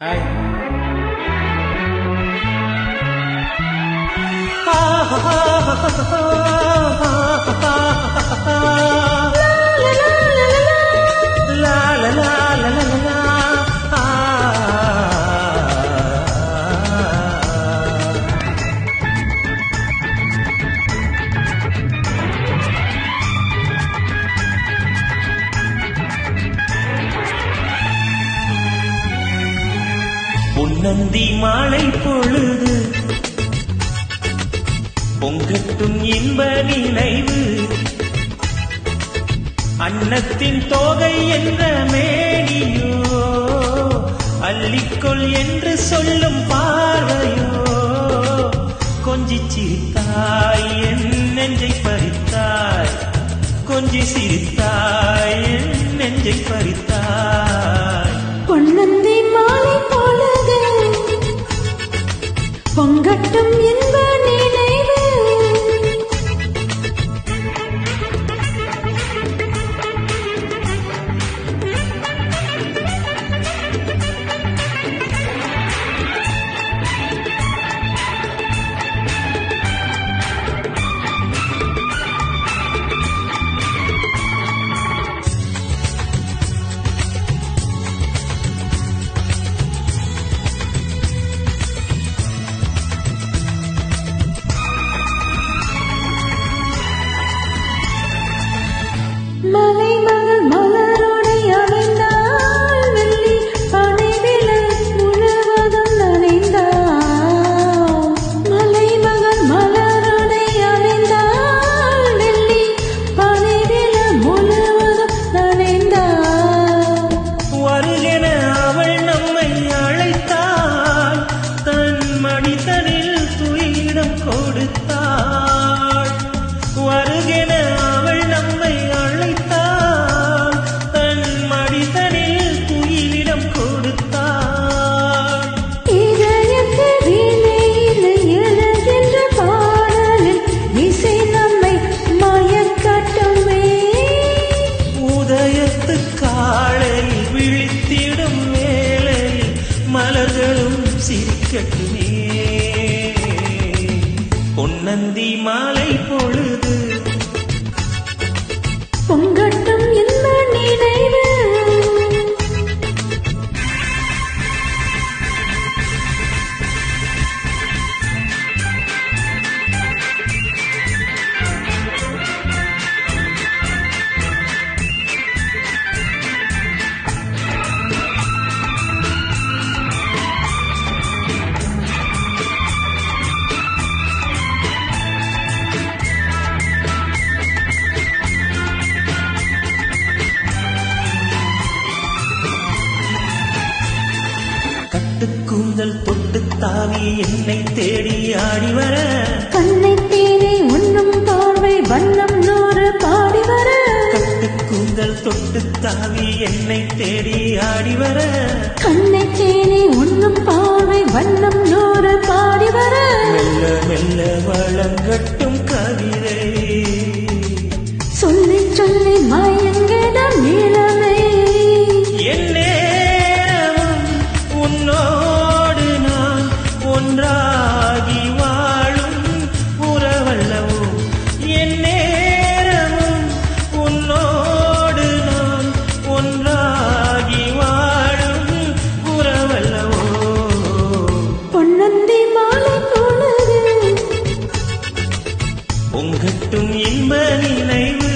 Hi. லா லா லா லா லா லா. பொன்னந்தி மாலை பொழுது பொங்கட்டும் இன்ப நினைவு, அன்னத்தின் தோகை என்ற மேனியோ அள்ளிக்கொள் என்று சொல்லும் பார்வையோ, கொஞ்சி சிரித்தாய் என் நெஞ்சை பறித்தாய், கொஞ்சி சிரித்தாய் என் நெஞ்சை பறித்தாய். பொன்னந்தி மாலை பொழுது பொங்கட்டும் இன்ப நினைவு, மலை மகள் மலரோடை அணைந்தாள், வெள்ளி பனைவிளை முழுவதும் நனைந்தாள். மலை மகள் மலரோடை அணைந்தாள், வெள்ளி பனைவிளை முழுவதும் நனைந்தாள். வருகென அவள் நம்மை அழைத்தாள், தன் மடிதனில் துயிடம் கொடுத்தாள். வருகென அவள் நம்மை அழைத்தாள், தன் மடிதனில் துயிலிடம் கொடுத்தாள். இதயத்து வீணையில் எழுகின்ற பாடலில் இசை நம்மை மயக்கட்டுமே. உதயத்து காலையில் விழித்திடும் வேளையில் மலர்களும் சிரிக்கட்டுமே. பொன்னந்தி மாலை பொழுது பொங்கட்டும் இன்ப நினைவு, கட்டுக்கூந்தல் தொட்டு தாவி என்னை தேடி ஆடி வர, கண்ணை தேனே உண்ணும் பார்வை வண்ணம் நூறு பாடி வர. கட்டுக்கூந்தல் தொட்டு தாவி என்னை தேடி ஆடி வர, கண்ணை தேனே உண்ணும் பார்வை வண்ணம் நூறு பாடி வர. மெல்ல மெல்ல வளங்கட்டும் கவிதை, சொல்லி சொல்லி மயங்கிடம் இளமை. என் நேரமும் உன்னோடு நான் ஒன்றாகி வாழும் உறவல்லவோ. என் நேரமும் உன்னோடு நான் ஒன்றாகி வாழும் உறவல்லவோ. பொன்னந்தி மாலை பொழுது பொங்கட்டும் இன்ப நினைவு,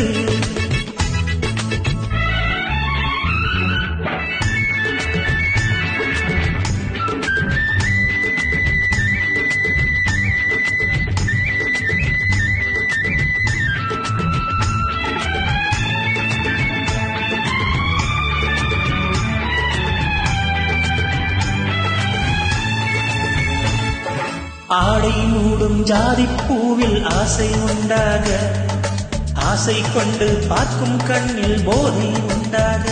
ஆடை மூடும் ஜாதிப் பூவில் ஆசை உண்டாக, ஆசை கொண்டு பார்க்கும் கண்ணில் போதை உண்டாக.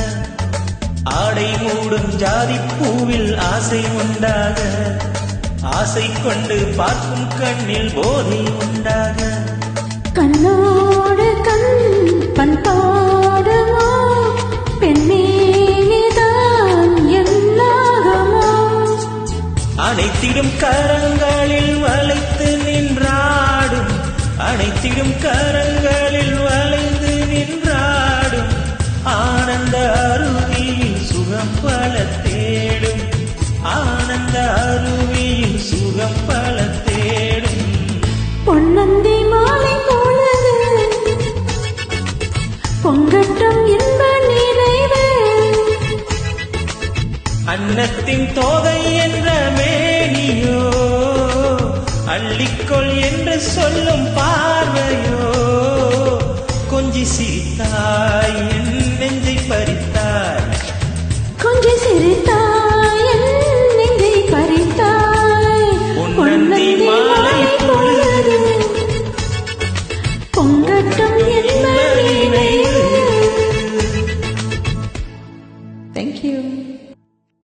ஆடை மூடும் ஜாதிப் பூவில் ஆசை உண்டாக, ஆசை கொண்டு பார்க்கும் கண்ணில் போதை உண்டாக. கண்ணோடு கண் பண்பாடுமோ பெண்ணே நீதான் எல்லாகமோ. அனைத்திடும் கரங்களில் வளைத்து நின்றாடும், அனைத்திடும் கரங்களில் வளைந்து நின்றாடும், ஆனந்த அருவியில் சுகம் பல தேடும், ஆனந்த அருவியில் சுகம் பல தேடும். பொன்னந்தி மாலை போனது பொங்கட்டும் இன்ப நினைவு. அன்னத்தின் தோகை என்ற மேனியோ, அள்ளிக்கொள் என்று சொல்லும் பார்வையோ, கொஞ்சி சிரித்தாய் என் நெஞ்சை பறித்தாய், கொஞ்சம் சிரித்து